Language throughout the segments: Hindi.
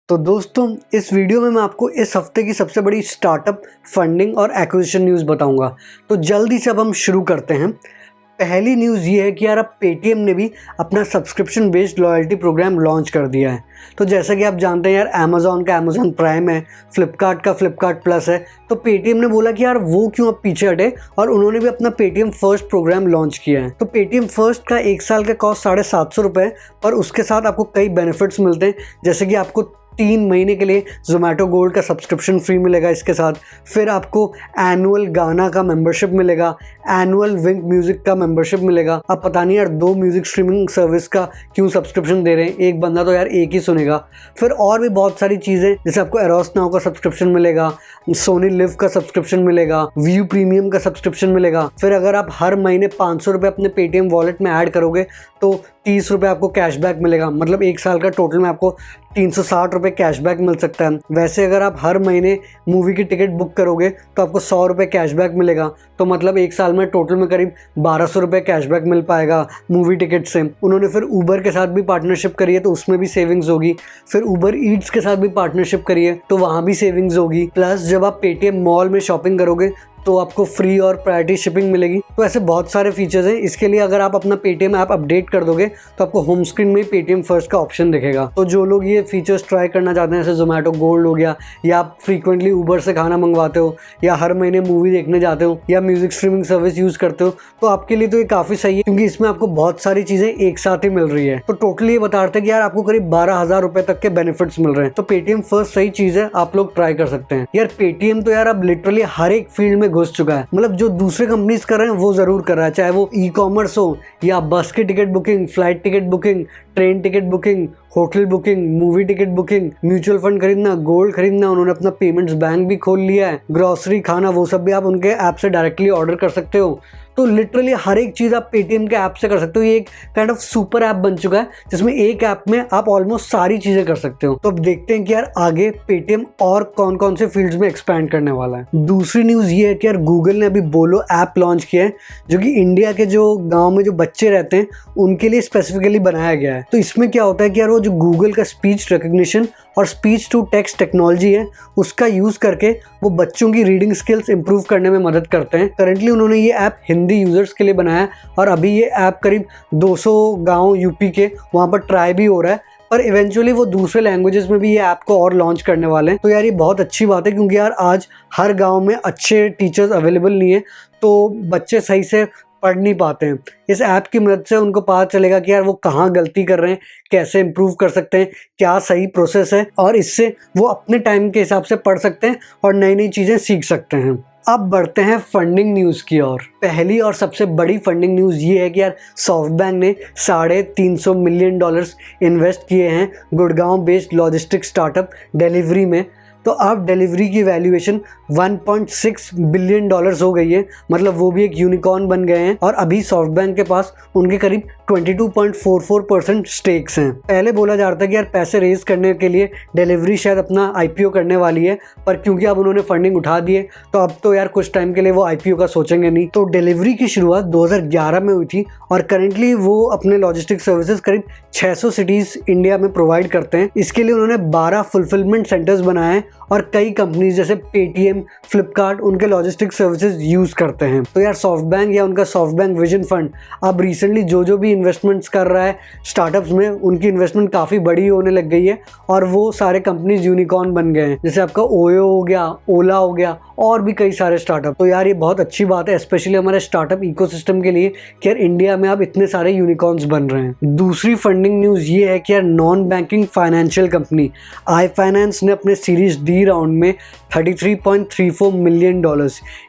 तो दोस्तों इस वीडियो में मैं आपको इस हफ्ते की सबसे बड़ी स्टार्टअप फंडिंग और एक्विजिशन न्यूज़ बताऊंगा। तो जल्दी से अब हम शुरू करते हैं। पहली न्यूज़ ये है कि यार अब पेटीएम ने भी अपना subscription based loyalty programme launch कर दिया है। तो जैसा कि आप जानते हैं यार अमेज़ॉन का अमेज़ॉन प्राइम है, फ्लिपकार्ट का फ्लिपकार्ट प्लस है। तो पेटीएम ने बोला कि यार वो क्यों अब पीछे हटे और उन्होंने भी अपना पेटीएम फर्स्ट प्रोग्राम लॉन्च किया है। तो पेटीएम फर्स्ट का 1 साल का कॉस्ट 750 रुपये, पर उसके साथ आपको कई बेनिफिट्स मिलते हैं, जैसे कि आपको 3 महीने के लिए जोमेटो गोल्ड का सब्सक्रिप्शन फ्री मिलेगा इसके साथ। फिर आपको एनुअल गाना का मेंबरशिप मिलेगा, एनुअल विंक म्यूजिक का मेंबरशिप मिलेगा। अब पता नहीं यार 2 म्यूजिक स्ट्रीमिंग सर्विस का क्यों सब्सक्रिप्शन दे रहे हैं, एक बंदा तो यार एक ही सुनेगा। फिर और भी बहुत सारी चीज़ें, जैसे आपको एरोस नाउ का सब्सक्रिप्शन मिलेगा, सोनी लिव का सब्सक्रिप्शन मिलेगा, व्यू प्रीमियम का सब्सक्रिप्शन मिलेगा। फिर अगर आप हर महीने 500 रुपये अपने पेटीएम वॉलेट में ऐड करोगे तो 30 रुपये आपको कैशबैक मिलेगा। मतलब 1 साल का टोटल में आपको 360 रुपये कैशबैक मिल सकता है। वैसे अगर आप हर महीने मूवी की टिकट बुक करोगे तो आपको 100 रुपये कैशबैक मिलेगा। तो मतलब 1 साल में टोटल में करीब 1200 रुपये कैशबैक मिल पाएगा मूवी टिकट से। उन्होंने फिर ऊबर के साथ भी पार्टनरशिप करी है तो उसमें भी सेविंग्स होगी। फिर ऊबर ईट्स के साथ भी पार्टनरशिप करी है तो वहाँ भी सेविंग्स होगी। प्लस जब आप पेटीएम मॉल में शॉपिंग करोगे तो आपको फ्री और प्रायोरिटी शिपिंग मिलेगी। तो ऐसे बहुत सारे फीचर्स हैं। इसके लिए अगर आप अपना पेटीएम ऐप अपडेट कर दोगे तो आपको होम स्क्रीन में पेटीएम फर्स्ट का ऑप्शन दिखेगा। तो जो लोग ये फीचर्स ट्राई करना चाहते हैं, जैसे जोमेटो गोल्ड हो गया, या आप फ्रीक्वेंटली ऊबर से खाना मंगवाते हो, या हर महीने मूवी देखने जाते हो, या म्यूजिक स्ट्रीमिंग सर्विस यूज़ करते हो, तो आपके लिए तो ये काफ़ी सही है, क्योंकि इसमें आपको बहुत सारी चीज़ें एक साथ ही मिल रही है। तो टोटली ये बता रहे थे कि यार आपको करीब 12,000 रुपये तक के बेनिफिट्स मिल रहे हैं। तो पेटीएम फर्स्ट सही चीज़ है, आप लोग ट्राई कर सकते हैं। यार पेटीएम तो यार अब लिटरली हर एक फील्ड में घुस चुका है। मतलब जो दूसरे कंपनीज कर रहे हैं वो जरूर कर रहा है, चाहे वो ई कॉमर्स हो, या बस की ticket booking, flight ticket booking, train ticket booking, hotel booking, movie ticket booking, mutual fund खरीदना, गोल्ड खरीदना। उन्होंने अपना पेमेंट्स बैंक भी खोल लिया है, ग्रोसरी, खाना, वो सब भी आप उनके ऐप से डायरेक्टली ऑर्डर कर सकते हो। तो लिटरली हर एक चीज़ आप पेटीएम के ऐप से कर सकते हो। ये एक काइंड ऑफ सुपर ऐप बन चुका है जिसमें एक ऐप में आप ऑलमोस्ट सारी चीज़ें कर सकते हो। तो अब देखते हैं कि यार आगे पेटीएम और कौन कौन से फील्ड्स में एक्सपैंड करने वाला है। दूसरी न्यूज़ ये है कि यार गूगल ने अभी बोलो ऐप लॉन्च किया है, जो कि इंडिया के जो गाँव में जो बच्चे रहते हैं उनके लिए स्पेसिफिकली बनाया गया है। तो इसमें क्या होता है कि यार वो जो गूगल का स्पीच रिकग्निशन और स्पीच टू टेक्स्ट टेक्नोलॉजी है उसका यूज़ करके वो बच्चों की रीडिंग स्किल्स इंप्रूव करने में मदद करते हैं। करंटली उन्होंने ये ऐप हिंदी यूज़र्स के लिए बनाया है और अभी ये ऐप करीब 200 गांव यूपी के वहाँ पर ट्राई भी हो रहा है, पर इवेंचुअली वो दूसरे लैंग्वेजेस में भी ये ऐप को और लॉन्च करने वाले हैं। तो यार ये बहुत अच्छी बात है, क्योंकि यार आज हर गाँव में अच्छे टीचर्स अवेलेबल नहीं है, तो बच्चे सही से पढ़ नहीं पाते हैं। इस ऐप की मदद से उनको पता चलेगा कि यार वो कहाँ गलती कर रहे हैं, कैसे इम्प्रूव कर सकते हैं, क्या सही प्रोसेस है, और इससे वो अपने टाइम के हिसाब से पढ़ सकते हैं और नई नई चीज़ें सीख सकते हैं। अब बढ़ते हैं फंडिंग न्यूज़ की ओर। पहली और सबसे बड़ी फंडिंग न्यूज़ ये है कि यार सॉफ्टबैंक ने $350 मिलियन इन्वेस्ट किए हैं Gurgaon based logistic startup delivery में। तो अब डिलीवरी की वैल्यूएशन $1.6 बिलियन हो गई है। मतलब वो भी एक यूनिकॉर्न बन गए हैं और अभी सॉफ्टबैंक के पास उनके करीब 22.44% स्टेक्स हैं। पहले बोला जा रहा था कि यार पैसे रेज करने के लिए डिलीवरी शायद अपना आईपीओ करने वाली है, पर क्योंकि अब उन्होंने फंडिंग उठा दी है तो अब तो यार कुछ टाइम के लिए वो आईपीओ का सोचेंगे नहीं। तो डिलीवरी की शुरुआत 2011 में हुई थी और करेंटली वो अपने लॉजिस्टिक सर्विसेज करीब 600 सिटीज़ इंडिया में प्रोवाइड करते हैं। इसके लिए उन्होंने 12 फुलफिलमेंट सेंटर्स बनाए हैं और कई कंपनीज जैसे पेटीएम, फ्लिपकार्ट उनके लॉजिस्टिक सर्विसेज यूज़ करते हैं। तो यार सॉफ्टबैंक या उनका सॉफ्टबैंक विजन फंड अब रिसेंटली जो भी इन्वेस्टमेंट्स कर रहा है स्टार्टअप्स में, उनकी इन्वेस्टमेंट काफ़ी बड़ी होने लग गई है और वो सारे कंपनीज यूनिकॉर्न बन गए हैं, जैसे आपका ओयो हो गया, ओला हो गया, और भी कई सारे स्टार्टअप। तो यार ये बहुत अच्छी बात है, स्पेशली हमारे स्टार्टअप इकोसिस्टम के लिए, कि यार इंडिया में अब इतने सारे यूनिकॉर्न्स बन रहे हैं। दूसरी फंडिंग न्यूज़ ये है कि यार non banking financial company I finance ने अपने सीरीज डी राउंड में $33.34 मिलियन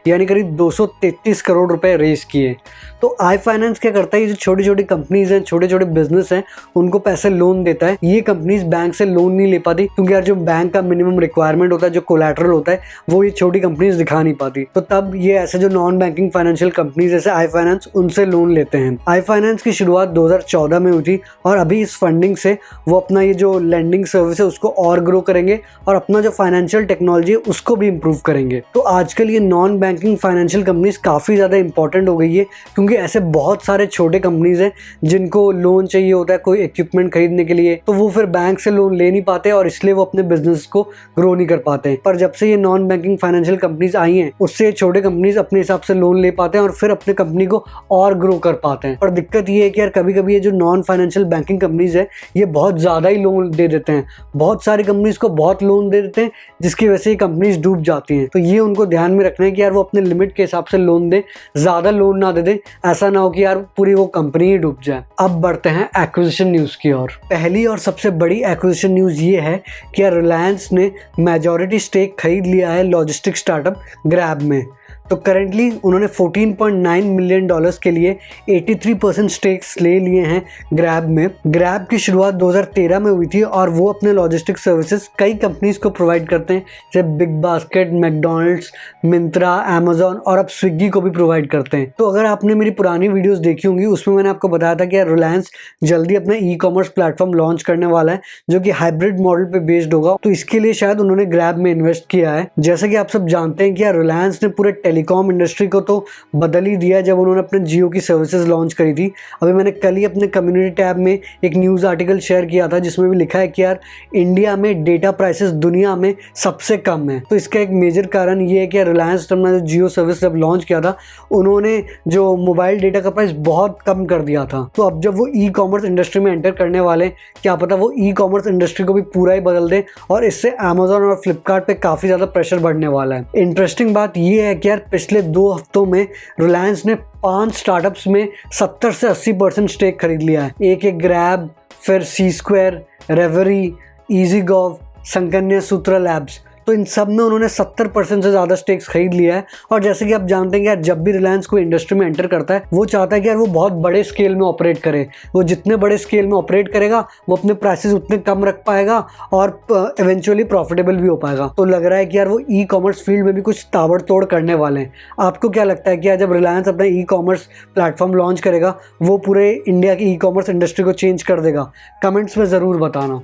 यानी करीब 233 करोड़ रुपए रेज किए। तो आई फाइनेंस क्या करता है, ये जो छोटी छोटी कंपनीज हैं, छोटे छोटे बिजनेस हैं, उनको पैसे लोन देता है। ये कंपनीज बैंक से लोन नहीं ले पाती, क्योंकि यार जो बैंक का मिनिमम रिक्वायरमेंट होता है, जो कोलैटरल होता है, वो ये छोटी कंपनीज दिखा नहीं पाती। तो तब ये ऐसे जो नॉन बैंकिंग फाइनेंशियल कंपनीज जैसे आई फाइनेंस, उनसे लोन लेते हैं। आई फाइनेंस की शुरुआत 2014 में हुई थी और अभी इस फंडिंग से वो अपना ये जो लैंडिंग सर्विस है उसको और ग्रो करेंगे और अपना जो फाइनेंशियल फाइनेंशियल टेक्नोलॉजी है उसको भी इम्प्रूव करेंगे। तो आजकल ये नॉन बैंकिंग फाइनेंशियल कंपनीज काफ़ी ज़्यादा इंपॉर्टेंट हो गई है, क्योंकि ऐसे बहुत सारे छोटे कंपनीज हैं जिनको लोन चाहिए होता है कोई इक्विपमेंट खरीदने के लिए, तो वो फिर बैंक से लोन ले नहीं पाते और इसलिए वो अपने बिजनेस को ग्रो नहीं कर पाते हैं। पर जब से ये नॉन बैंकिंग फाइनेंशियल कंपनीज आई हैं, उससे छोटे कंपनीज अपने हिसाब से लोन ले पाते हैं और फिर अपने कंपनी को और ग्रो कर पाते हैं। पर दिक्कत ये है कि यार कभी कभी ये जो नॉन फाइनेंशियल बैंकिंग कंपनीज है ये बहुत ज़्यादा ही लोन दे देते हैं, बहुत सारी कंपनीज को बहुत लोन दे देते हैं, जिसकी वजह से ये कंपनीज डूब जाती हैं। तो ये उनको ध्यान में रखना है कि यार वो अपने लिमिट के हिसाब से लोन दें, ज़्यादा लोन ना दे दें, ऐसा ना हो कि यार पूरी वो कंपनी ही डूब जाए। अब बढ़ते हैं एक्विजिशन न्यूज़ की ओर। पहली और सबसे बड़ी एक्विजिशन न्यूज़ ये है कि यार रिलायंस ने मेजॉरिटी स्टेक खरीद लिया है लॉजिस्टिक स्टार्टअप ग्रैब में। तो करेंटली उन्होंने $14.9 मिलियन के लिए 83% स्टेक्स ले लिए हैं ग्रैब में। ग्रैब की शुरुआत 2013 में हुई थी और वो अपने लॉजिस्टिक सर्विसेज कई कंपनीज को प्रोवाइड करते हैं, जैसे big basket, McDonald's, Myntra, Amazon और अब स्विगी को भी प्रोवाइड करते हैं। तो अगर आपने मेरी पुरानी वीडियोस देखी होंगी, उसमें मैंने आपको बताया था कि रिलायंस जल्दी अपना ई कॉमर्स प्लेटफॉर्म लॉन्च करने वाला है जो कि हाइब्रिड मॉडल पे बेस्ड होगा। तो इसके लिए शायद उन्होंने ग्रैब में इन्वेस्ट किया है। जैसा कि आप सब जानते हैं कि रिलायंस ने पूरे टेलीकॉम इंडस्ट्री को तो बदल ही दिया जब उन्होंने अपने जियो की सर्विसेज लॉन्च करी थी। अभी मैंने कल ही अपने कम्युनिटी टैब में एक न्यूज़ आर्टिकल शेयर किया था जिसमें भी लिखा है कि यार इंडिया में डेटा प्राइसेस दुनिया में सबसे कम है। तो इसका एक मेजर कारण ये है कि रिलायंस ने जियो सर्विस जब लॉन्च किया था उन्होंने जो मोबाइल डेटा का प्राइस बहुत कम कर दिया था। तो अब जब वो ई कॉमर्स इंडस्ट्री में एंटर करने वाले, क्या पता वो ई कॉमर्स इंडस्ट्री को भी पूरा ही बदल दें और इससे अमेजॉन और फ्लिपकार्ट पे काफ़ी ज़्यादा प्रेशर बढ़ने वाला है। इंटरेस्टिंग बात ये है कि यार पिछले 2 हफ्तों में रिलायंस ने 5 स्टार्टअप्स में 70 से 80% स्टेक खरीद लिया है। एक ग्रैब, फिर सी स्क्वायर, रेवरी, ईजीगॉव, संकन्या सूत्रा लैब्स। तो इन सब में उन्होंने 70% से ज़्यादा स्टेक्स खरीद लिया है। और जैसे कि आप जानते हैं कि यार जब भी रिलायंस कोई इंडस्ट्री में एंटर करता है वो चाहता है कि यार वो बहुत बड़े स्केल में ऑपरेट करे। वो जितने बड़े स्केल में ऑपरेट करेगा वो अपने प्राइसेस उतने कम रख पाएगा और इवेंचुअली प्रॉफिटेबल भी हो पाएगा। तो लग रहा है कि यार वो ई कॉमर्स फील्ड में भी कुछ ताबड़तोड़ करने वाले हैं। आपको क्या लगता है कि यार जब रिलायंस अपना ई कॉमर्स प्लेटफॉर्म लॉन्च करेगा वो पूरे इंडिया की ई कॉमर्स इंडस्ट्री को चेंज कर देगा? कमेंट्स में ज़रूर बताना।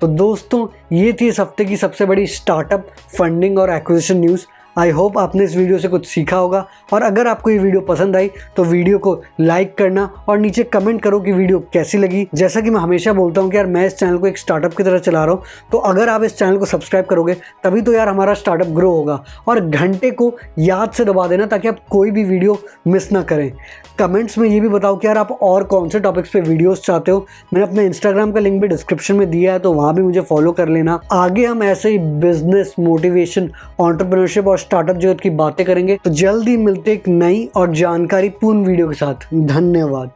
तो दोस्तों ये थी इस हफ्ते की सबसे बड़ी स्टार्टअप, फंडिंग और एक्विजिशन न्यूज़। आई होप आपने इस वीडियो से कुछ सीखा होगा और अगर आपको ये वीडियो पसंद आई तो वीडियो को लाइक करना और नीचे कमेंट करो कि वीडियो कैसी लगी। जैसा कि मैं हमेशा बोलता हूँ कि यार मैं इस चैनल को एक स्टार्टअप की तरह चला रहा हूँ, तो अगर आप इस चैनल को सब्सक्राइब करोगे तभी तो यार हमारा स्टार्टअप ग्रो होगा। और घंटे को याद से दबा देना ताकि आप कोई भी वीडियो मिस ना करें। कमेंट्स में ये भी बताओ कि यार आप और कौन से टॉपिक्स पे वीडियोस चाहते हो। मैंने अपने इंस्टाग्राम का लिंक भी डिस्क्रिप्शन में दिया है, तो वहाँ भी मुझे फॉलो कर लेना। आगे हम ऐसे ही बिजनेस, मोटिवेशन, एंटरप्रेन्योरशिप और स्टार्टअप जगत की बातें करेंगे। तो जल्दी मिलते एक नई और जानकारी पूर्ण वीडियो के साथ। धन्यवाद।